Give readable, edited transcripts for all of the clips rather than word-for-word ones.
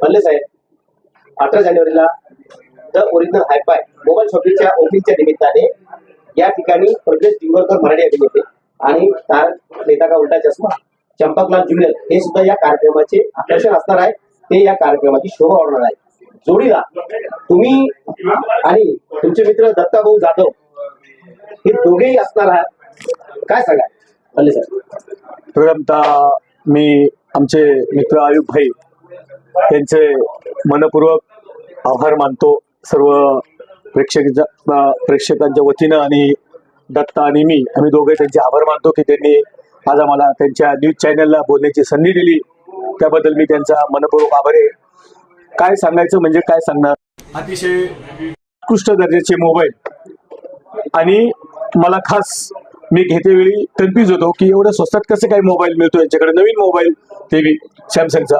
भल्ले साहेब 18 जानेवारीला the original hi fi mobile शॉपिंगच्या ओपनिंगच्या निमित्ताने या ठिकाणी प्रदेश दिवरकर मराठी अभिनेते आणि तारक नेता का उलटा चष्मा चंपकलाल ज्युनियर हे सुद्धा या कार्यक्रमाचे आकर्षण असणार आहे. ते या कार्यक्रमाची शोभा वाढवणार आहे. जोडीला तुम्ही आणि तुमचे मित्र दत्ता भाऊ जाधव हे दोघेही असणार आहात. काय सांगा भल्ले साहेब? प्रथमतः मी आमचे मित्र आयुब भाई यांचे मनपूर्वक आभार मानतो. सर्व प्रेक्षकांच्या वतीनं आणि दत्ता आणि मी आम्ही दोघे त्यांचे आभार मानतो की त्यांनी आज आम्हाला त्यांच्या न्यूज चॅनलला बोलण्याची संधी दिली. त्याबद्दल मी त्यांचा मनपूर्वक आभारी आहे. काय सांगायचं म्हणजे काय सांगणार. अतिशय उत्कृष्ट दर्जाचे मोबाईल आणि मला खास मी घेतेवेळी कन्फ्यूज होतो की एवढ्या स्वस्तात कसं काय मोबाईल मिळतो यांच्याकडे. नवीन मोबाईल ते बी सॅमसंगचा.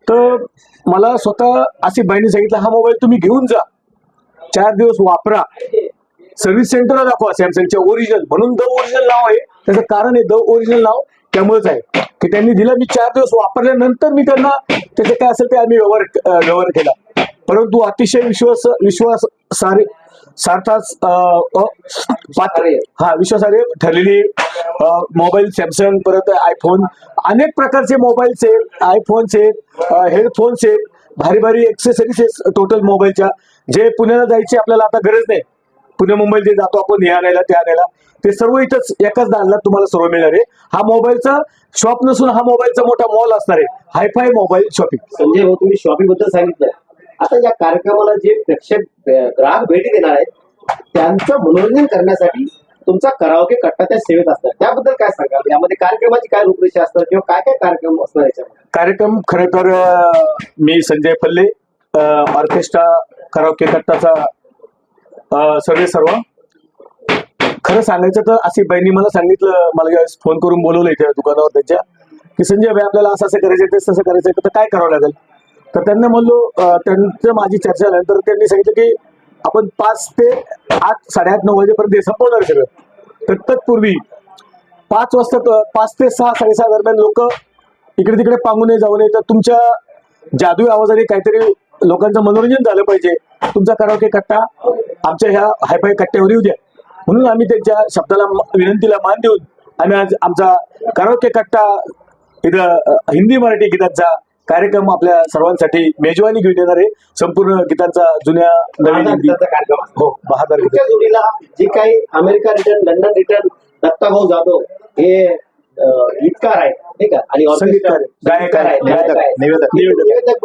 तर मला स्वतः अशी बाईने सांगितलं हा मोबाईल तुम्ही घेऊन जा, 4 दिवस वापरा, सर्व्हिस सेंटरला दाखवा सॅमसंगच्या ओरिजिनल. म्हणून द ओरिजिनल नाव आहे. त्याचं कारण आहे द ओरिजिनल नाव त्यामुळेच आहे की त्यांनी दिलं. मी 4 दिवस वापरल्यानंतर मी त्यांना त्याचे काय असेल ते आम्ही व्यवहार केला. परंतु अतिशय विश्वासार्ह ठरलेली मोबाईल सॅमसंग, परत आयफोन, अनेक प्रकारचे मोबाईल्स आहेत, आयफोन्स आहेत, हेडफोन्स आहेत, भारी भारी एक्सेसरीज आहेत टोटल मोबाईलच्या. जे पुण्याला जायची आपल्याला आता गरज नाही. पुणे मुंबईला जे जातो आपण हे आणायला ते आणायला, ते सर्व इथंच एकाच दालनात तुम्हाला सर्व मिळणार आहे. हा मोबाईलचा शॉप नसून हा मोबाईलचा मोठा मॉल असणार आहे, हायफाय मोबाईल शॉपिंग. संजय भाऊ तुम्ही शॉपिंग बद्दल सांगितलं. आता या कार्यक्रमाला जे प्रेक्षक ग्राहक भेटी देणार आहेत त्यांचं मनोरंजन करण्यासाठी तुमचा कराओके कट्टा त्या सेवेत असतात. त्याबद्दल काय सांगाल? यामध्ये कार्यक्रमाची काय रूपरेषा असतात किंवा काय काय कार्यक्रम असणार याच्यामध्ये? कार्यक्रम खरं तर मी संजय फल्ले ऑर्केस्ट्रा कराओके कट्टाचा सर्व खरं सांगायचं तर अशी बहिणी मला सांगितलं, मला ज्यावेळेस फोन करून बोलवलं इथे दुकानावर त्यांच्या की संजय भाई आपल्याला असं असं करायचं ते तसं करायचं तर काय करावं लागेल. तर त्यांना म्हणलो, त्यांचं माझी चर्चा झाल्यानंतर त्यांनी सांगितलं की आपण 5 ते 8, 8:30, 9 वाजेपर्यंत संपवणार सगळं. तर तत्पूर्वी 5 वाजता 5 ते 6, 6:30 दरम्यान लोक इकडे तिकडे पांगू नये, जाऊ नये. तर तुमच्या जादुई आवाजाने काहीतरी लोकांचं मनोरंजन झालं पाहिजे. तुमचा कराओके कट्टा आमच्या ह्या हायफाय कट्ट्यावर येऊ द्या. म्हणून आम्ही त्यांच्या शब्दाला विनंतीला मान देऊन आम्ही आज आमचा कराओके कट्टा इथं हिंदी मराठी गीतांचा कार्यक्रम आपल्या सर्वांसाठी मेजवानी घेऊन येणार आहे. संपूर्ण गीतांचा जुन्या नवीन कार्यक्रम. हो, बहादर तुमच्या जोडीला जे काही America return, London return Datta Bhau Jadhav हे गीतकार आहेत, ठीक आहे, आणि संगीतकार, गायक, निवेदक.